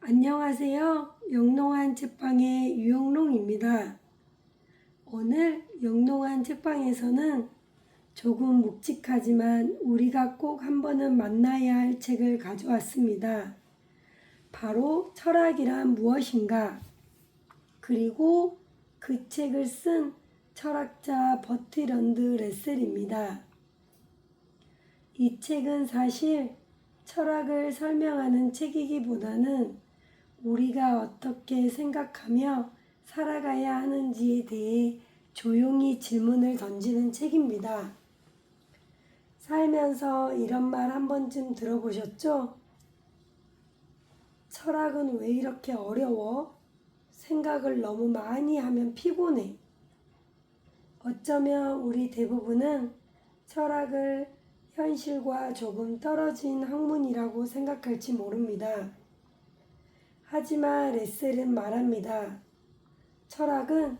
안녕하세요. 영롱한 책방의 유영롱입니다. 오늘 영롱한 책방에서는 조금 묵직하지만 우리가 꼭 한 번은 만나야 할 책을 가져왔습니다. 바로 철학이란 무엇인가? 그리고 그 책을 쓴 철학자 버트런드 레셀입니다. 이 책은 사실 철학을 설명하는 책이기보다는 우리가 어떻게 생각하며 살아가야 하는지에 대해 조용히 질문을 던지는 책입니다. 살면서 이런 말 한 번쯤 들어보셨죠? 철학은 왜 이렇게 어려워? 생각을 너무 많이 하면 피곤해. 어쩌면 우리 대부분은 철학을 현실과 조금 떨어진 학문이라고 생각할지 모릅니다. 하지만 레셀은 말합니다. 철학은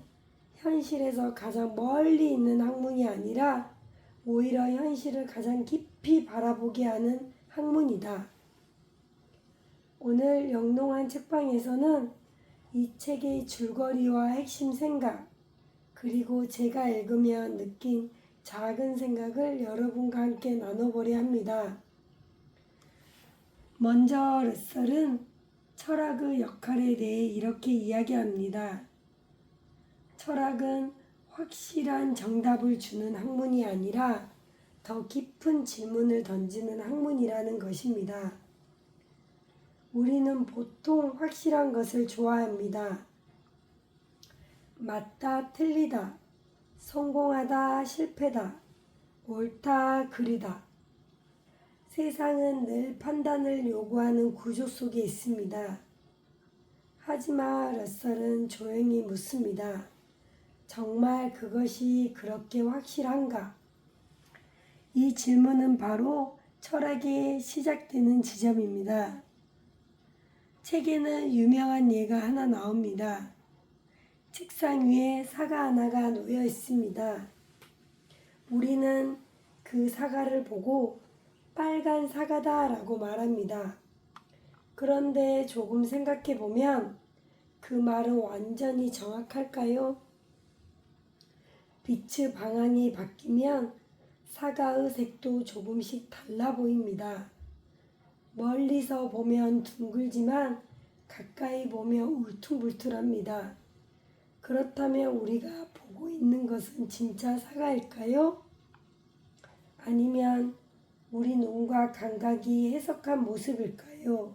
현실에서 가장 멀리 있는 학문이 아니라 오히려 현실을 가장 깊이 바라보게 하는 학문이다. 오늘 영롱한 책방에서는 이 책의 줄거리와 핵심 생각, 그리고 제가 읽으며 느낀 작은 생각을 여러분과 함께 나눠보려 합니다. 먼저 레셀은 철학의 역할에 대해 이렇게 이야기합니다. 철학은 확실한 정답을 주는 학문이 아니라 더 깊은 질문을 던지는 학문이라는 것입니다. 우리는 보통 확실한 것을 좋아합니다. 맞다, 틀리다, 성공하다, 실패다, 옳다, 그르다. 세상은 늘 판단을 요구하는 구조 속에 있습니다. 하지만 러셀은 조용히 묻습니다. 정말 그것이 그렇게 확실한가? 이 질문은 바로 철학이 시작되는 지점입니다. 책에는 유명한 예가 하나 나옵니다. 책상 위에 사과 하나가 놓여 있습니다. 우리는 그 사과를 보고 빨간 사과다 라고 말합니다. 그런데 조금 생각해 보면 그 말은 완전히 정확할까요? 빛의 방향이 바뀌면 사과의 색도 조금씩 달라 보입니다. 멀리서 보면 둥글지만 가까이 보면 울퉁불퉁합니다. 그렇다면 우리가 보고 있는 것은 진짜 사과일까요? 아니면 우리 눈과 감각이 해석한 모습일까요?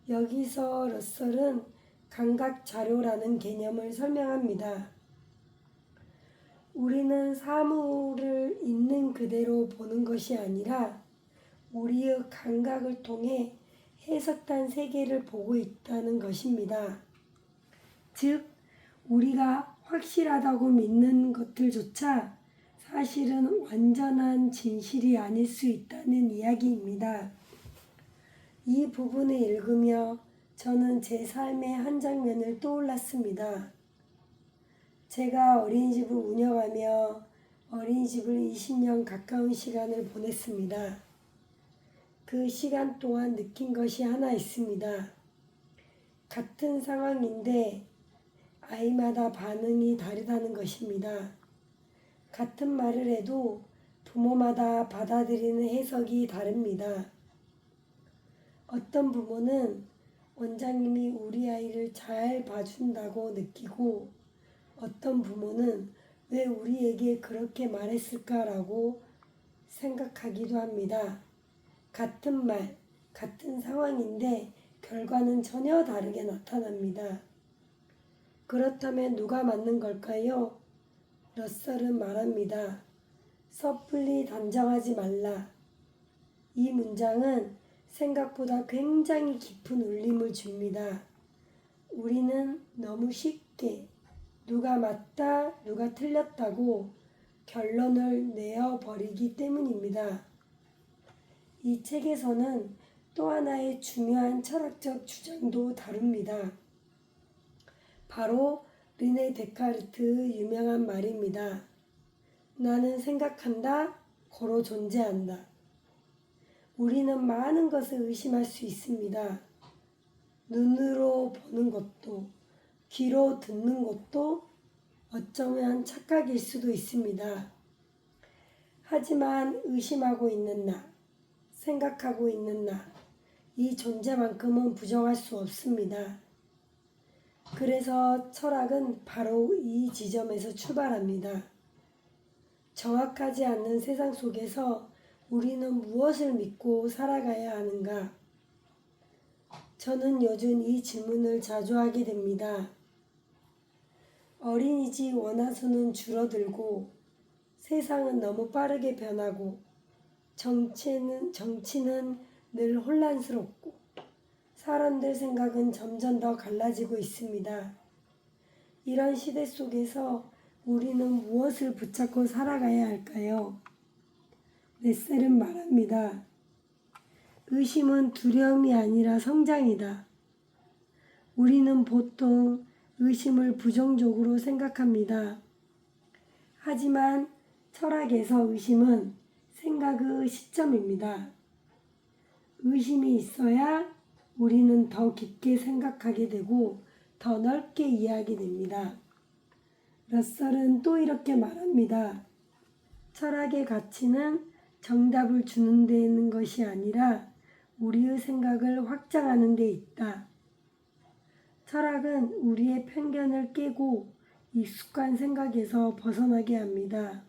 여기서 러셀은 감각 자료라는 개념을 설명합니다. 우리는 사물을 있는 그대로 보는 것이 아니라 우리의 감각을 통해 해석한 세계를 보고 있다는 것입니다. 즉, 우리가 확실하다고 믿는 것들조차 사실은 완전한 진실이 아닐 수 있다는 이야기입니다. 이 부분을 읽으며 저는 제 삶의 한 장면을 떠올랐습니다. 제가 어린이집을 운영하며 어린이집을 20년 가까운 시간을 보냈습니다. 그 시간 동안 느낀 것이 하나 있습니다. 같은 상황인데 아이마다 반응이 다르다는 것입니다. 같은 말을 해도 부모마다 받아들이는 해석이 다릅니다. 어떤 부모는 원장님이 우리 아이를 잘 봐준다고 느끼고 어떤 부모는 왜 우리에게 그렇게 말했을까라고 생각하기도 합니다. 같은 말, 같은 상황인데 결과는 전혀 다르게 나타납니다. 그렇다면 누가 맞는 걸까요? 러셀은 말합니다. 섣불리 단정하지 말라. 이 문장은 생각보다 굉장히 깊은 울림을 줍니다. 우리는 너무 쉽게 누가 맞다, 누가 틀렸다고 결론을 내어버리기 때문입니다. 이 책에서는 또 하나의 중요한 철학적 주장도 다룹니다. 바로 르네 데카르트의 유명한 말입니다. 나는 생각한다, 고로 존재한다. 우리는 많은 것을 의심할 수 있습니다. 눈으로 보는 것도, 귀로 듣는 것도 어쩌면 착각일 수도 있습니다. 하지만 의심하고 있는 나, 생각하고 있는 나, 이 존재만큼은 부정할 수 없습니다. 그래서 철학은 바로 이 지점에서 출발합니다. 정확하지 않는 세상 속에서 우리는 무엇을 믿고 살아가야 하는가? 저는 요즘 이 질문을 자주 하게 됩니다. 어린이집 원화수는 줄어들고 세상은 너무 빠르게 변하고 정치는 늘 혼란스럽고 사람들 생각은 점점 더 갈라지고 있습니다. 이런 시대 속에서 우리는 무엇을 붙잡고 살아가야 할까요? 렛셀은 말합니다. 의심은 두려움이 아니라 성장이다. 우리는 보통 의심을 부정적으로 생각합니다. 하지만 철학에서 의심은 생각의 시점입니다. 의심이 있어야 우리는 더 깊게 생각하게 되고 더 넓게 이해하게 됩니다. 러셀은 또 이렇게 말합니다. 철학의 가치는 정답을 주는 데 있는 것이 아니라 우리의 생각을 확장하는 데 있다. 철학은 우리의 편견을 깨고 익숙한 생각에서 벗어나게 합니다.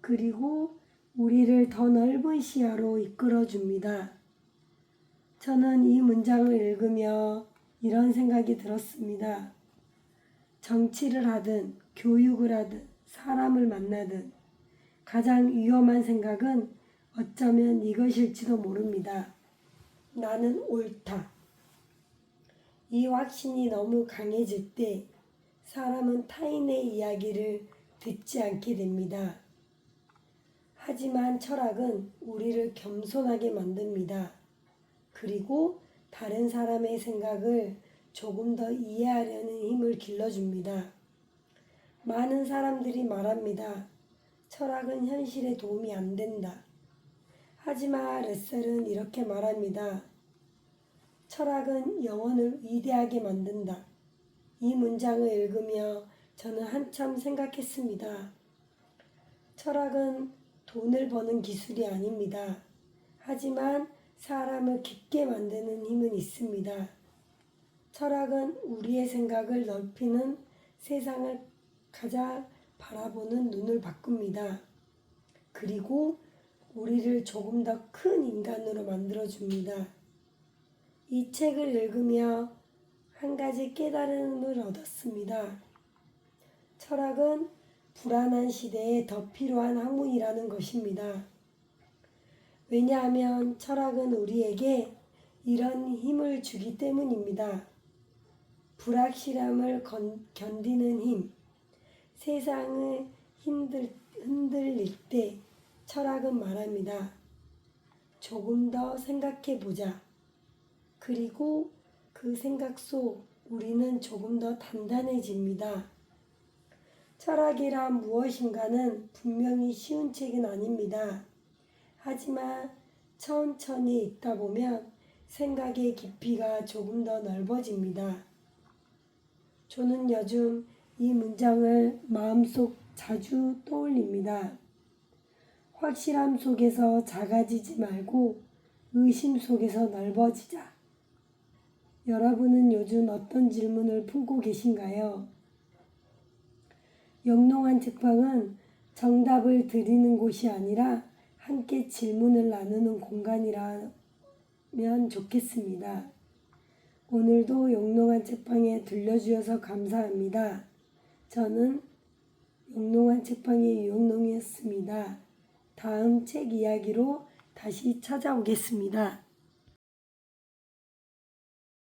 그리고 우리를 더 넓은 시야로 이끌어줍니다. 저는 이 문장을 읽으며 이런 생각이 들었습니다. 정치를 하든 교육을 하든 사람을 만나든 가장 위험한 생각은 어쩌면 이것일지도 모릅니다. 나는 옳다. 이 확신이 너무 강해질 때 사람은 타인의 이야기를 듣지 않게 됩니다. 하지만 철학은 우리를 겸손하게 만듭니다. 그리고 다른 사람의 생각을 조금 더 이해하려는 힘을 길러줍니다. 많은 사람들이 말합니다. 철학은 현실에 도움이 안 된다. 하지만 렛셀은 이렇게 말합니다. 철학은 영혼을 위대하게 만든다. 이 문장을 읽으며 저는 한참 생각했습니다. 철학은 돈을 버는 기술이 아닙니다. 하지만 사람을 깊게 만드는 힘은 있습니다. 철학은 우리의 생각을 넓히는 세상을 가장 바라보는 눈을 바꿉니다. 그리고 우리를 조금 더 큰 인간으로 만들어줍니다. 이 책을 읽으며 한 가지 깨달음을 얻었습니다. 철학은 불안한 시대에 더 필요한 학문이라는 것입니다. 왜냐하면 철학은 우리에게 이런 힘을 주기 때문입니다. 불확실함을 견디는 힘, 세상을 흔들릴 때 철학은 말합니다. 조금 더 생각해 보자. 그리고 그 생각 속 우리는 조금 더 단단해집니다. 철학이란 무엇인가는 분명히 쉬운 책은 아닙니다. 하지만 천천히 읽다 보면 생각의 깊이가 조금 더 넓어집니다. 저는 요즘 이 문장을 마음속 자주 떠올립니다. 확실함 속에서 작아지지 말고 의심 속에서 넓어지자. 여러분은 요즘 어떤 질문을 품고 계신가요? 영롱한 책방은 정답을 드리는 곳이 아니라 함께 질문을 나누는 공간이라면 좋겠습니다. 오늘도 영롱한 책방에 들려주셔서 감사합니다. 저는 영롱한 책방의 유영롱이었습니다. 다음 책 이야기로 다시 찾아오겠습니다.